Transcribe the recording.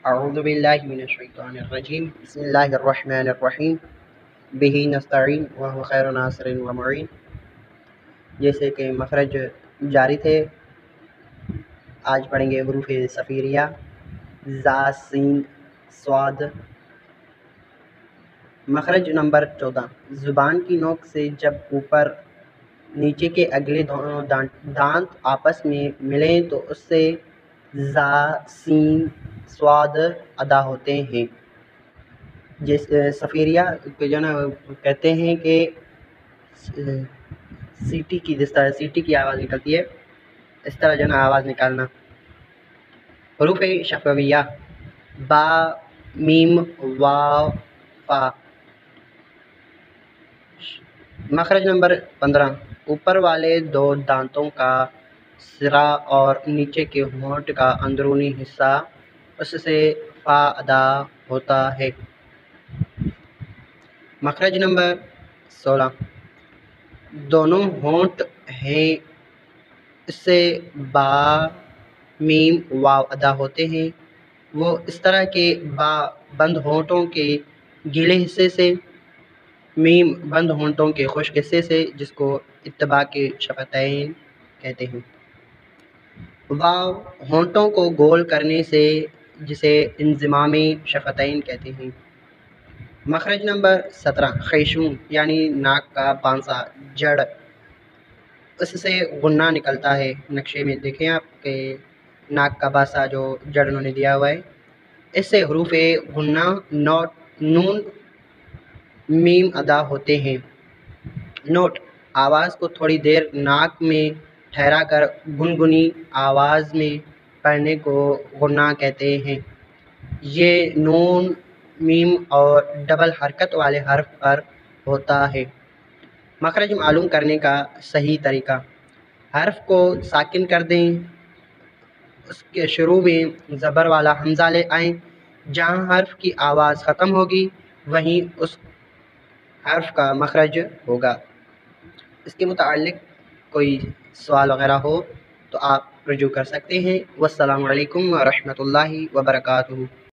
اعوذ باللہ من الشیطان الرجیم بسم اللہ الرحمن الرحیم بہ نستعین وهو خیر ناصر و معین۔ جیسے کہ مخرج جاری تھے، آج پڑھیں گے حروف صفیریہ زا سین صاد۔ مخرج نمبر 14، زبان کی نوک سے جب اوپر نیچے کے اگلے دونوں دانت آپس میں ملیں تو اس سے زا سین صاد ادا ہوتے ہیں۔ جس صفیریہ کو جو نا کہتے ہیں کہ سیٹی کی، جس طرح سیٹی کی آواز نکلتی ہے اس طرح جو نا آواز نکالنا۔ حروف شفویہ با میم واو فا۔ مخرج نمبر 15، اوپر والے دو دانتوں کا سرا اور نیچے کے ہونٹ کا اندرونی حصہ اس سے فا ادا ہوتا ہے۔ مخرج نمبر 16، دونوں ہونٹ ہیں اس سے با میم واو ادا ہوتے ہیں، وہ اس طرح کے با بند ہونٹوں کے گیلے حصے سے، میم بند ہونٹوں کے خشک حصے سے، جس کو اتباع کے شفتین کہتے ہیں۔ واو ہونٹوں کو گول کرنے سے، جسے انضمام شفتین کہتے ہیں۔ مخرج نمبر 17، خیشوم یعنی ناک کا پانسا جڑ، اس سے غنہ نکلتا ہے۔ نقشے میں دیکھیں آپ کہ ناک کا پانسا جو جڑ انہوں نے دیا ہوا ہے، اس سے حروف غنہ نون میم ادا ہوتے ہیں۔ نوٹ: آواز کو تھوڑی دیر ناک میں ٹھہرا کر گنگنی آواز میں پڑھنے کو غنہ کہتے ہیں۔ یہ نون میم اور ڈبل حرکت والے حرف پر ہوتا ہے۔ مخرج معلوم کرنے کا صحیح طریقہ: حرف کو ساکن کر دیں، اس کے شروع میں زبر والا حمزہ لے آئیں، جہاں حرف کی آواز ختم ہوگی وہیں اس حرف کا مخرج ہوگا۔ اس کے متعلق کوئی سوال وغیرہ ہو تو آپ رجوع کر سکتے ہیں۔ والسلام علیکم ورحمۃ اللہ وبرکاتہ۔